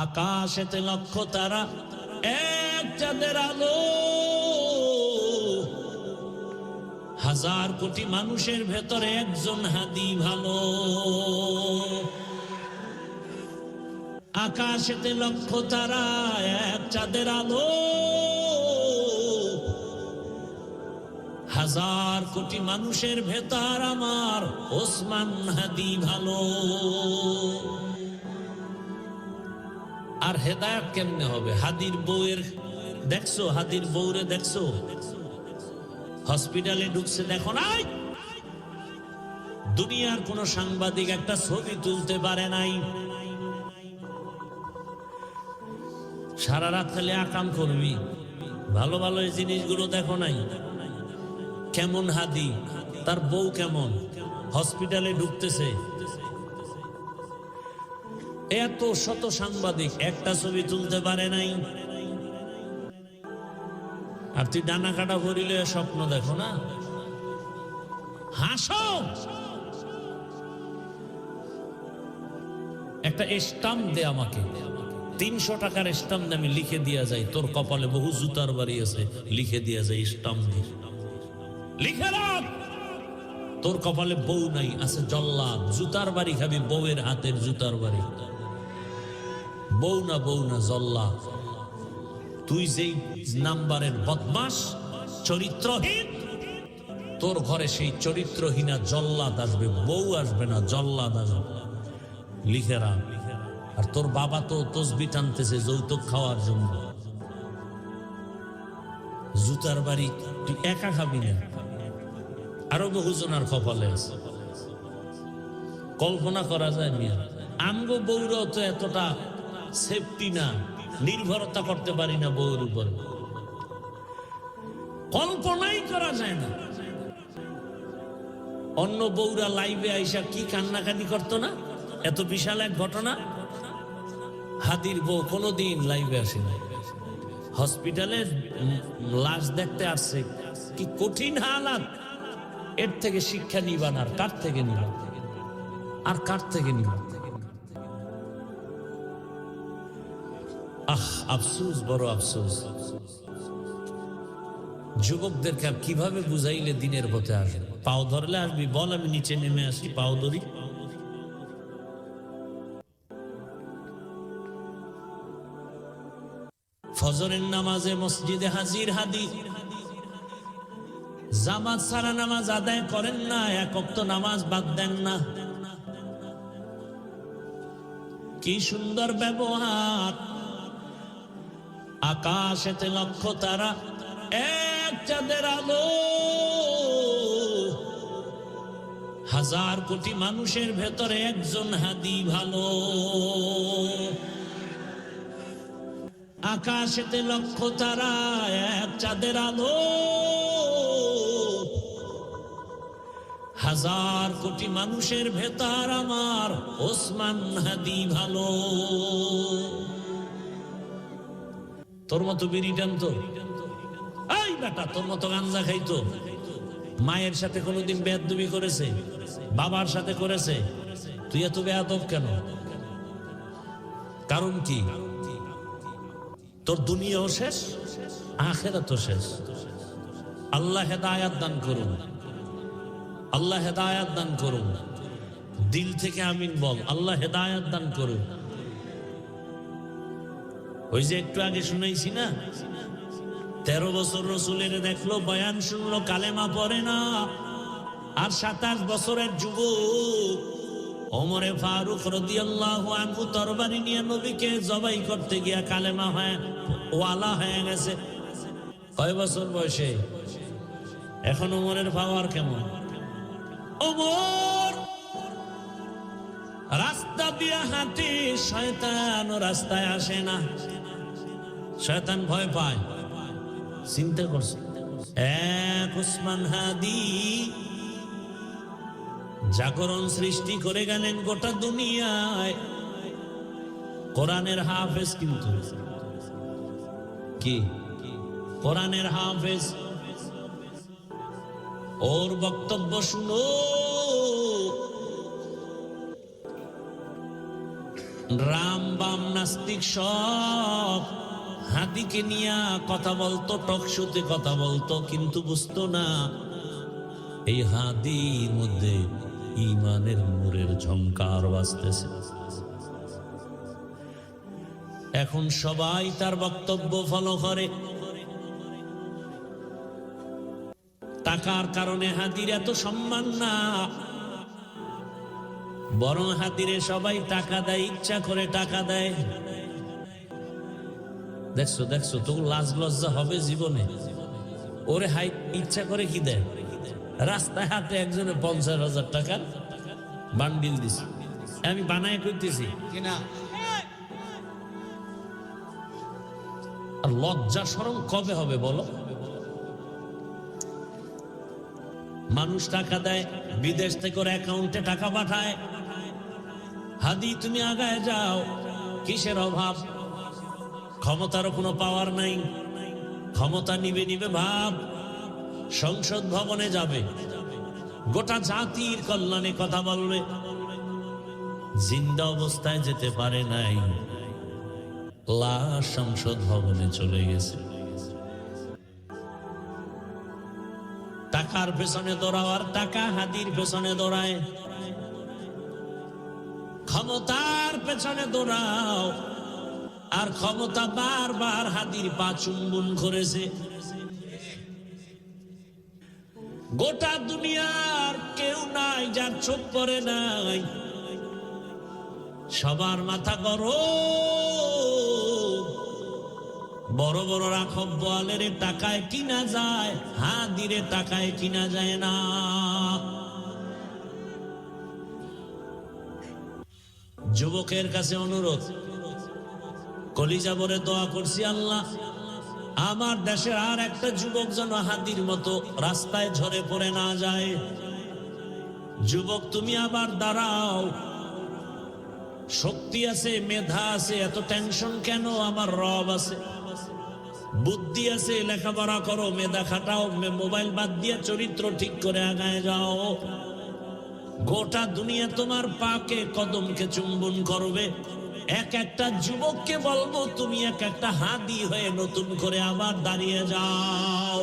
আকাশেতে লক্ষ তারা, এক চাঁদের আলো, হাজার কোটি মানুষের ভেতরে একজন হাদি ভালো। আকাশেতে লক্ষ তারা, এক চাঁদের আলো, হাজার কোটি মানুষের ভেতর আমার ওসমান হাদি ভালো। আর হেদায়েত কেমনে হবে? হাদির বউয়ের দেখছো, হাদির বউরে দেখছো? হসপিটালে ঢুকছে, দেখো নাই? দুনিয়ার কোন সাংবাদিক একটা ছবি তুলতে পারে নাই। সারা রাত খালি আকাম করবি, ভালো ভালো এই জিনিসগুলো দেখো নাই? কেমন হাদি, তার বউ কেমন, হসপিটালে ঢুকতেছে, এত শত সাংবাদিক একটা ছবি তুলতে পারে নাই। আর তুই ডানা কাটা ভরিলে স্বপ্ন দেখো না? হাসো। একটা স্টাম্প দে আমাকে, 300 টাকার স্টাম্প দে, আমি লিখে দিয়া যাই তোর কপালে বহু জুতার বাড়ি আছে, লিখে দিয়া যাই স্টাম্প দিয়ে, লিখে রাখ তোর কপালে বউ নাই, আছে জল্লাদ, জুতার বাড়ি খাবি, বউয়ের হাতের জুতার বাড়ি। বউ না জল্লাদ। তুই যেই নাম্বারের বদমাস, চরিত্রহীন, তোর ঘরে সেই চরিত্রহীনা জল্লাদ আসবে, বউ আসবে না, জল্লাদ আসবে। লিখে রাখ। আর তোর বাবা তো তসবি টানতেছে যৌতুক খাওয়ার জন্য। জুতার বাড়ি তুই একা খাবি না, আরো বহুজনার কপালে আছে। কল্পনা করা যায় মিয়া, আমগো বউরাও তো এতটা সেফটি না, নির্ভরতা করতে পারি না বউর উপর, কল্পনাই করা যায় না। অন্য বউরা লাইভে আইসা কি কান্নাকাটি করতো না? এত বিশাল এক ঘটনা। হাদির বউ কোনোদিন লাইভে আসে না, হসপিটালে লাশ দেখতে আসছে। কি কঠিন হালাত! এর থেকে শিক্ষা নিবান, আর কার থেকে নিবান, আর কার থেকে নিবান? আহ, আফসোস, বড় আফসোস। যুবকদেরকে আর কিভাবে বুঝাইলে দিনের পথে আসবে? পাও ধরলে আসবি, বল আমি নিচে নেমে আসি, পাও ধরি। ফজরের নামাজে মসজিদে হাজির হাদি, জামাত সারা নামাজ আদায় করেন না, এক ওয়াক্ত নামাজ বাদ দেন না। কি সুন্দর ব্যবহার! আকাশেতে লক্ষ তারা, এক চাঁদের আলো, হাজার কোটি মানুষের ভেতরে একজন হাদি ভালো। আকাশেতে লক্ষ তারা, এক চাঁদের আলো, হাজার কোটি মানুষের ভেতর আমার ওসমান হাদি ভালো। তোর মতো বিড়ি টানতো? এই বেটা, তোর মতো গাঞ্জা খাইতো? মায়ের সাথে কোনোদিন বেয়াদবি করেছে? বাবার সাথে করেছে? তুই এত বেয়াদব কেন? কারণ কি? তোর দুনিয়াও শেষ, আখিরাতও শেষ। আল্লাহ হেদায়াত দান করুন, আল্লাহ হেদায়াত দান করুন। দিল থেকে আমিন বল, আল্লাহ হেদায়াত দান করুন। ওই যে একটু আগে শুনাইছি না, 13 বছর রসুলের দেখলো, বয়ান শুনলো, কালেমা পড়ে না। আর 27 বছরের যুবক ওমরে ফারুক রাদিয়াল্লাহু আনহু তরবারি নিয়ে নবীকে জবাই করতে গিয়া কালেমা হয় ওয়ালা হয়ে গেছে। কয় বছর বয়সে? এখন ওমরের পাওয়ার কেমন? ওমর রাস্তা দিয়ে হাঁটে, শয়তান রাস্তায় আসে না, শয়তান ভয় পায়। চিন্তা করছে, এক ওসমান হাদি জাগরণ সৃষ্টি করে গেলেন গোটা দুনিয়ায়। কোরআনের হাফেজ, কিন্তু কি কোরআনের হাফেজ। ওর বক্তব্য শুনো। রাম বাম নাস্তিক সব হাদিকে নিয়ে কথা বলতো, টকশোতে কথা বলতো, কিন্তু বুঝতো না এই হাদির মধ্যে ঈমানের নূরের ঝংকার বাজতেছে। এখন সবাই তার বক্তব্য ফলো করে। টাকার কারণে হাদির এত সম্মান না, বরং হাদিরে সবাই টাকা দেয়, ইচ্ছা করে টাকা দেয়। দেখছো দেখছো, তো লাজ লজ্জা হবে জীবনে? ওরে হাই ইচ্ছা করে কি দেয়? রাস্তায় হাতে একজনে 50,000 টাকা বান্ডিল দিছে, আমি বানায় করতেছি কিনা। আর লজ্জা শরম কবে হবে বলো? মানুষ টাকা দেয়, বিদেশ থেকে ওর অ্যাকাউন্টে টাকা পাঠায়। হাদি তুমি আগায় যাও, কিসের অভাব? ক্ষমতারও কোনো পাওয়ার নাই, ক্ষমতা নিবে নিবে ভাব। সংসদ ভবনে যাবে, গোটা জাতির কল্যাণে কথা বলবে, জিন্দা অবস্থায় যেতে পারে নাই, লাশ সংসদ ভবনে চলে গেছে। টাকার পেছনে দৌড়াও আর টাকা হাদির পেছনে দৌড়ায়। ক্ষমতার পেছনে দৌড়াও আর ক্ষমতা বারবার হাদির পা চুম্বন করেছে। গোটা দুনিয়ার কেউ নাই যার চোখ পড়ে নাই, সবার মাথা গরম। বড় বড় রাখব বোয়ালের টাকায় কিনা যায়, হাদিরে টাকায় কিনা যায় না। যুবকের কাছে অনুরোধ, কলিজা ভরে দোয়া করছি, আল্লাহ আমার দেশের আর একটা যুবক যেন হাদির মতো রাস্তায় ঝরে পড়ে না যায়। যুবক তুমি আবার দাঁড়াও, শক্তি আছে, মেধা আছে, এত টেনশন কেন? আমার রব আছে, বুদ্ধি আছে, লেখাপড়া করো, মেধা খাটাও, মোবাইল বাদ দিয়ে চরিত্র ঠিক করে আগায় যাও। গোটা দুনিয়া তোমার পাকে কদমকে চুম্বন করবে। এক একটা যুবককে বলবো, তুমি এক একটা হাদি হয়ে নতুন করে আবার দাঁড়িয়ে যাও।